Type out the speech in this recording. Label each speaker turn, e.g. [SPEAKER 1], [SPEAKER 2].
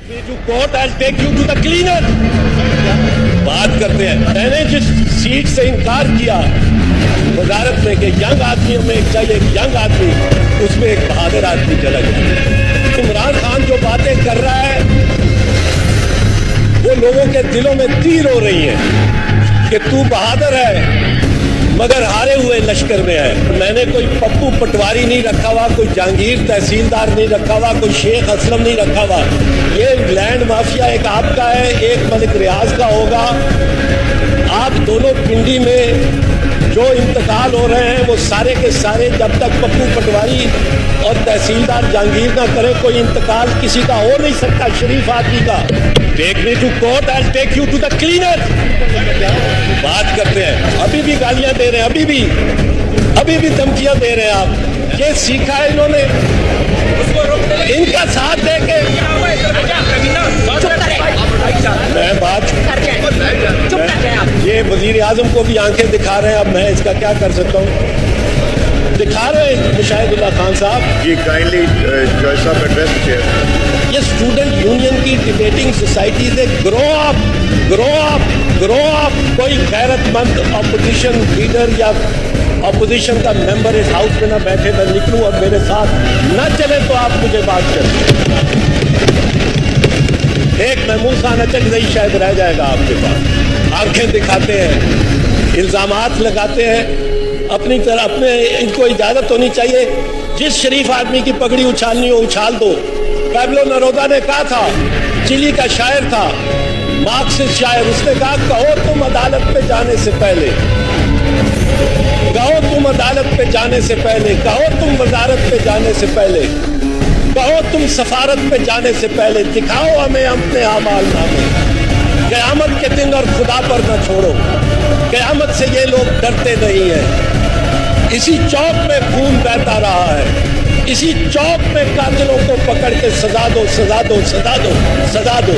[SPEAKER 1] me to court, I'll take you to the cleaner. بات کرتے ہیں. میں نے جس سیٹ سے انکار کیا وزارت میں کہ ینگ آدمی ہمیں ایک چاہیے, ایک ینگ آدمی, اس میں ایک بہادر آدمی چلا گیا. عمران خان جو باتیں کر رہا ہے وہ لوگوں کے دلوں میں تیر ہو رہی ہیں کہ تو بہادر ہے مگر ہارے ہوئے لشکر میں ہے. میں نے کوئی پپو پٹواری نہیں رکھا ہوا, کوئی جہانگیر تحصیلدار نہیں رکھا ہوا, کوئی شیخ اسلم نہیں رکھا ہوا. یہ لینڈ مافیا ایک آپ کا ہے, ایک ملک ریاض کا ہوگا. آپ دونوں پنڈی میں جو انتقال ہو رہے ہیں وہ سارے کے سارے جب تک پپو پٹواری اور تحصیلدار جہانگیر نہ کرے کوئی انتقال کسی کا ہو نہیں سکتا شریف آدمی کا. Take me to court, I take you to the cleaner. بات کرتے ہیں. ابھی بھی گالیاں دے رہے ہیں, ابھی بھی دھمکیاں دے رہے ہیں. آپ یہ سیکھا ہے انہوں نے, ان کا ساتھ دے کے میں بات یہ وزیر اعظم کو بھی آنکھیں دکھا رہے ہیں. اب میں اس کا کیا کر سکتا ہوں, دکھا رہے ہیں مشاہد اللہ خان صاحب.
[SPEAKER 2] جی کائنڈلی جج صاحب ایڈریس چیئر.
[SPEAKER 1] یہ اسٹوڈنٹ یونین کی ڈبیٹنگ سوسائٹی سے گرو اپ. کوئی غیرت مند اپوزیشن لیڈر یا اپوزیشن کا ممبر اس ہاؤس میں نہ بیٹھے, میں نکلوں اور میرے ساتھ نہ چلے تو آپ مجھے بات کریں. ایک محمود خان اچک رہی شاید رہ جائے گا آپ کے پاس. آنکھیں دکھاتے ہیں, الزامات لگاتے ہیں اپنی طرح. ان کو اجازت ہونی چاہیے, جس شریف آدمی کی پگڑی اچھالنی ہو اچھال دو. پیبلو نرودا نے کہا تھا, چلی کا شاعر تھا, مارکسسٹ شاعر, اس نے کہا کہو تم عدالت پہ جانے سے پہلے, کہو تم عدالت پہ جانے سے پہلے, کہو تم وزارت پہ جانے سے پہلے, کہو تم سفارت پہ جانے سے پہلے, دکھاؤ ہمیں اپنے اعمال نامے. قیامت کے دن اور خدا پر نہ چھوڑو. قیامت سے یہ لوگ ڈرتے نہیں ہیں. اسی چوک میں خون بہتا رہا ہے, اسی چوک میں قاتلوں کو پکڑ کے سزا دو, سزا دو, سزا دو, سزا دو.